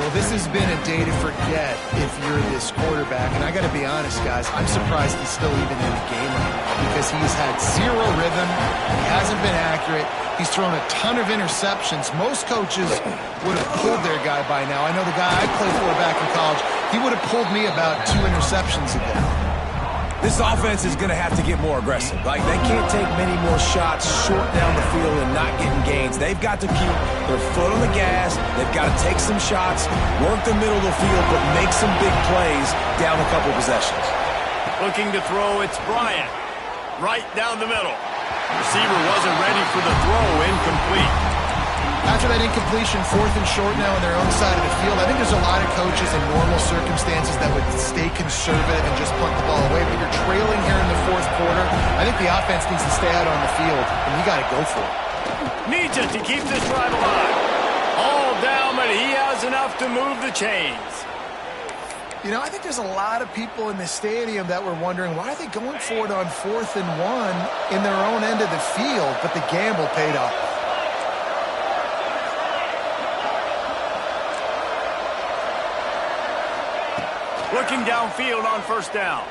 Well, this has been a day to forget if you're this quarterback. And I got to be honest, guys, I'm surprised he's still even in the game right now because he's had zero rhythm. He hasn't been accurate. He's thrown a ton of interceptions. Most coaches would have pulled their guy by now. I know the guy I played for back in college, he would have pulled me about 2 interceptions ago. This offense is going to have to get more aggressive. Like, they can't take many more shots short down the field and not getting gains. They've got to keep their foot on the gas. They've got to take some shots, work the middle of the field, but make some big plays down a couple possessions. Looking to throw, it's Bryant. Right down the middle. Receiver wasn't ready for the throw, incomplete. After that incompletion, 4th and short now on their own side of the field, I think there's a lot of coaches in normal circumstances that would stay conservative and just punt the ball away. But you're trailing here in the 4th quarter. I think the offense needs to stay out on the field, and you got to go for it. Needs it to keep this drive alive. All down, but he has enough to move the chains. You know, I think there's a lot of people in the stadium that were wondering, why are they going for it on 4th and 1 in their own end of the field? But the gamble paid off. Looking downfield on 1st down.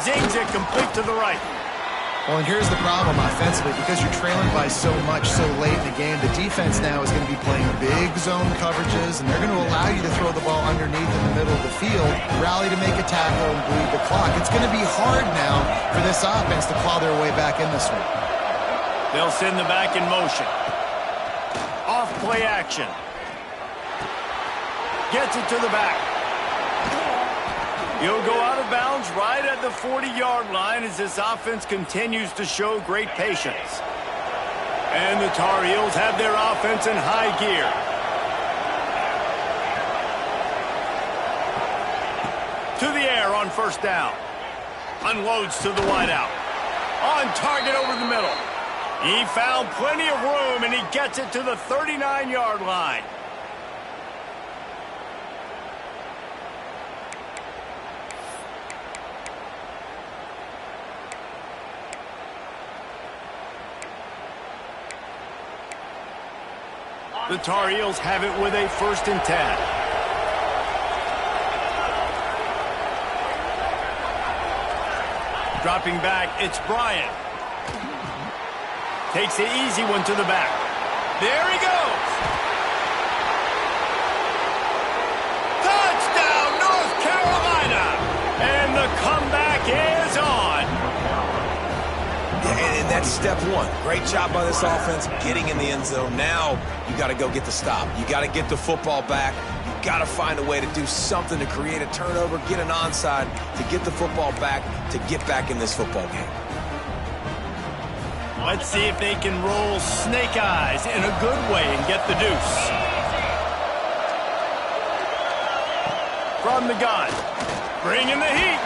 Zings it complete to the right. Well, and here's the problem offensively. Because you're trailing by so much so late in the game, the defense now is going to be playing big zone coverages, and they're going to allow you to throw the ball underneath in the middle of the field, rally to make a tackle, and bleed the clock. It's going to be hard now for this offense to claw their way back in this one. They'll send the back in motion. Off play action. Gets it to the back. He'll go out of bounds right at the 40-yard line as this offense continues to show great patience. And the Tar Heels have their offense in high gear. To the air on 1st down. Unloads to the wideout. On target over the middle. He found plenty of room, and he gets it to the 39-yard line. The Tar Heels have it with a 1st and 10. Dropping back, it's Bryant. Takes the easy one to the back. There he goes. Touchdown, North Carolina. And the comeback is on. And that's step 1. Great job by this offense getting in the end zone. Now you got to go get the stop. You got to get the football back. You got to find a way to do something to create a turnover, get an onside, to get the football back, to get back in this football game. Let's see if they can roll snake eyes in a good way and get the deuce. From the gun, bringing the heat.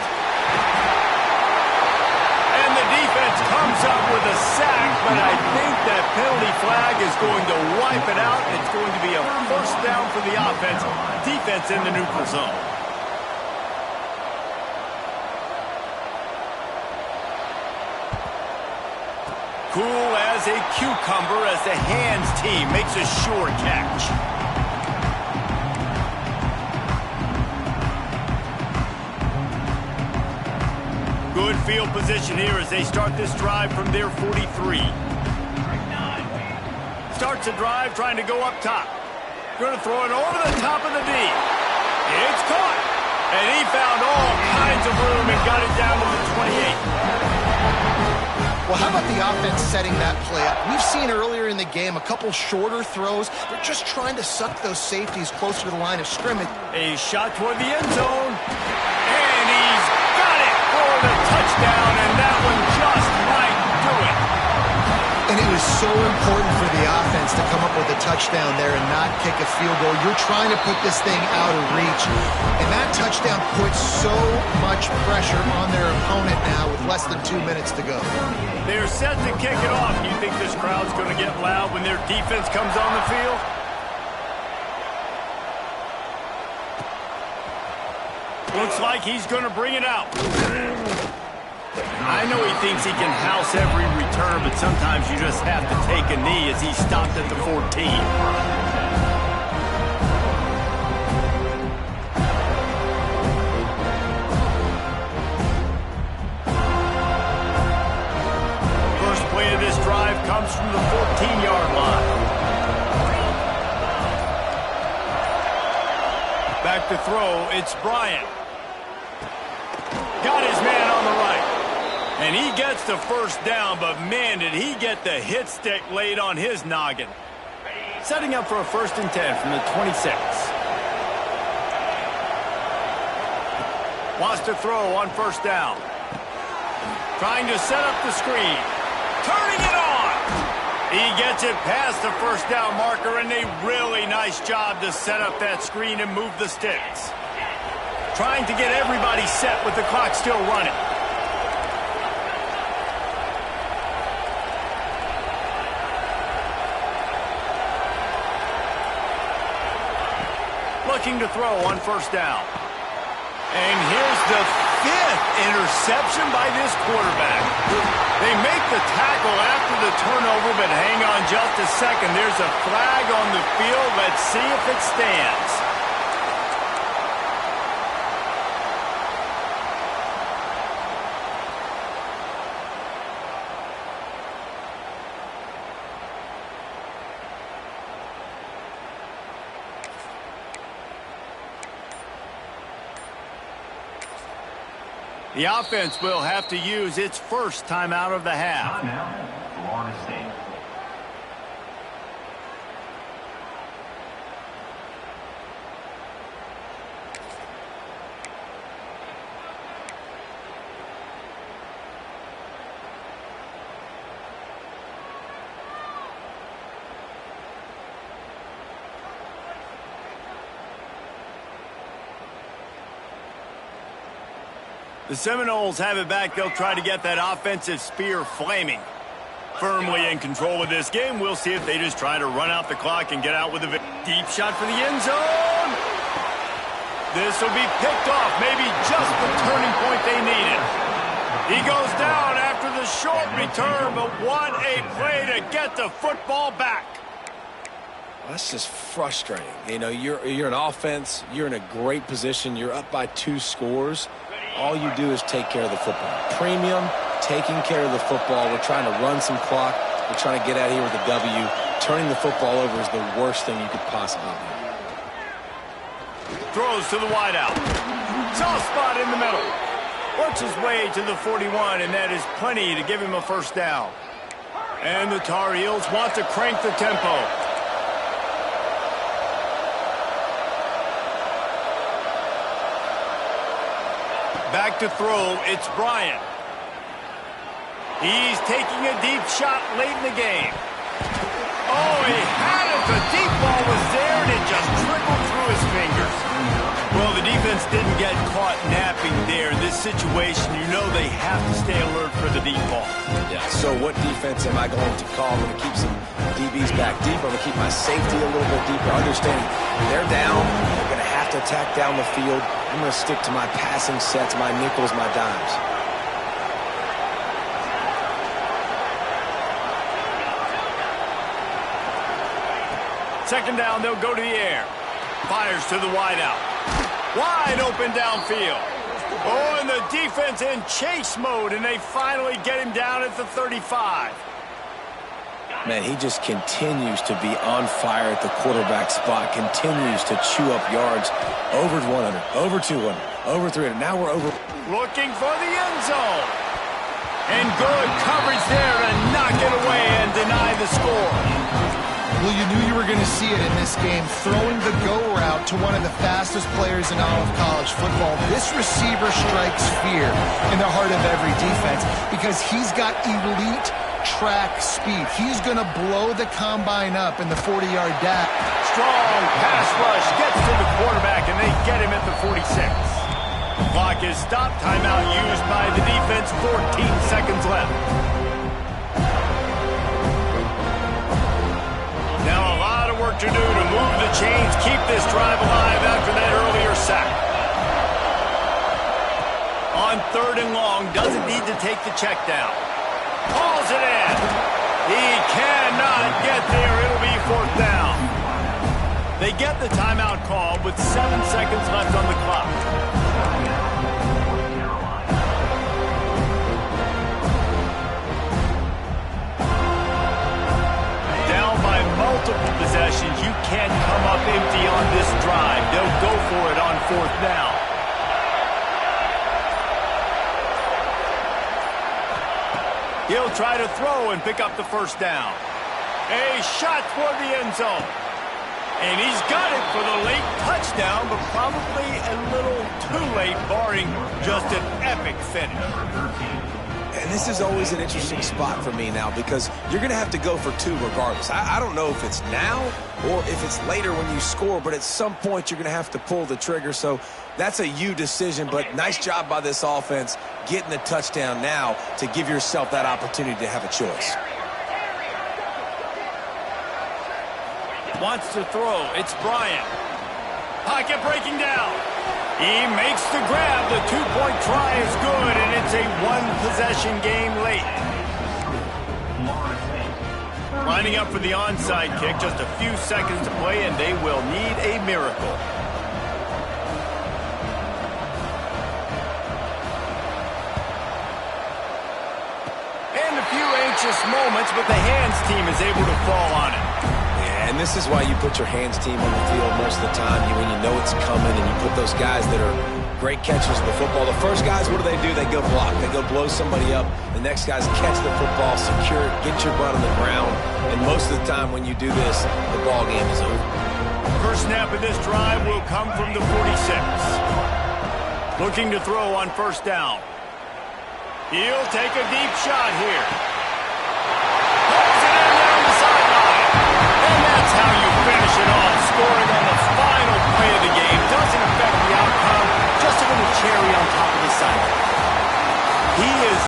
And the defense comes up with a sack, but I think that penalty flag is going to wipe it out. It's going to be a 1st down for the offense. Defense in the neutral zone. Cool as a cucumber as the hands team makes a sure catch. Good field position here as they start this drive from their 43. Starts a drive trying to go up top. Going to throw it over the top of the D. It's caught. And he found all kinds of room and got it down to the 28. Well, how about the offense setting that play up? We've seen earlier in the game a couple shorter throws. They're just trying to suck those safeties closer to the line of scrimmage. A shot toward the end zone. And he's got it for the touchdown, and that one just might do it. And it was so important for the offense to come up with a touchdown there and not kick a field goal. You're trying to put this thing out of reach. And that touchdown puts so much pressure on their opponent now with less than 2 minutes to go. They're set to kick it off. Do you think this crowd's going to get loud when their defense comes on the field? Looks like he's going to bring it out. I know he thinks he can house every return, but sometimes you just have to take a knee as he stopped at the 14. Comes from the 14-yard line. Back to throw, it's Bryant. Got his man on the right. And he gets the first down, but man, did he get the hit stick laid on his noggin. Setting up for a 1st and 10 from the 26. Wants to throw on 1st down. Trying to set up the screen. Turning it on. He gets it past the 1st down marker, and a really nice job to set up that screen and move the sticks. Trying to get everybody set with the clock still running. Looking to throw on 1st down. And here's the 5th interception by this quarterback. They make the tackle after the turnover, but hang on just a second. There's a flag on the field. Let's see if it stands. The offense will have to use its first timeout of the half. Timeout, Florida State. The Seminoles have it back. They'll try to get that offensive spear flaming. Firmly in control of this game. We'll see if they just try to run out the clock and get out with a deep shot for the end zone. This will be picked off. Maybe just the turning point they needed. He goes down after the short return, but what a play to get the football back. That's just frustrating. You know, you're an offense. You're in a great position. You're up by 2 scores. All you do is take care of the football. Premium, taking care of the football. We're trying to run some clock. We're trying to get out of here with a W. Turning the football over is the worst thing you could possibly do. Throws to the wideout. Soft spot in the middle. Works his way to the 41, and that is plenty to give him a 1st down. And the Tar Heels want to crank the tempo. Back to throw, it's Bryant. He's taking a deep shot late in the game. Oh, he had it. The deep ball was there, and it just trickled through his fingers. Well, the defense didn't get caught napping there. In this situation, you know they have to stay alert for the deep ball. Yeah, so what defense am I going to call? I'm going to keep some DBs back deep. I'm going to keep my safety a little bit deeper. Understanding they're down. They're going to have to attack down the field. I'm going to stick to my passing sets, my nickels, my dimes. Second down, they'll go to the air. Fires to the wideout. Wide open downfield. Oh, and the defense in chase mode, and they finally get him down at the 35. Man, he just continues to be on fire at the quarterback spot, continues to chew up yards. Over 100, over 200, over 300. Now we're over. Looking for the end zone. And good coverage there to knock it away and deny the score. Well, you knew you were going to see it in this game, throwing the go route to one of the fastest players in all of college football. This receiver strikes fear in the heart of every defense because he's got elite track speed. He's going to blow the combine up in the 40-yard dash. Strong pass rush gets to the quarterback, and they get him at the 46. Clock is stopped. Timeout used by the defense. 14 seconds left. Now a lot of work to do to move the chains, keep this drive alive after that earlier sack. on 3rd and long. Doesn't need to take the check down. Calls it in. He cannot get there. It'll be 4th down. They get the timeout call with 7 seconds left on the clock. Down by multiple possessions. You can't come up empty on this drive. They'll go for it on 4th down. He'll try to throw and pick up the 1st down. A shot toward the end zone. And he's got it for the late touchdown, but probably a little too late, barring just an epic finish. And this is always an interesting spot for me now because you're going to have to go for 2 regardless. I don't know if it's now or if it's later when you score, but at some point you're going to have to pull the trigger. So that's a you decision, but nice job by this offense getting the touchdown now to give yourself that opportunity to have a choice. Wants to throw. It's Bryant. Pocket breaking down. He makes the grab. The 2-point try is good, and it's a 1-possession game late. Lining up for the onside kick. Just a few seconds to play, and they will need a miracle. And a few anxious moments, but the hands team is able to fall on it. And this is why you put your hands team on the field most of the time when you know it's coming, and you put those guys that are great catchers of the football. The first guys, what do? They go block. They go blow somebody up. The next guys catch the football, secure it, get your butt on the ground. And most of the time when you do this, the ball game is over. First snap of this drive will come from the 46. Looking to throw on 1st down. He'll take a deep shot here. Pulls it in down the sideline. And that's how you finish it off. Scoring on the final play of the game. Doesn't affect the outcome. Just a little cherry on top of the side. He is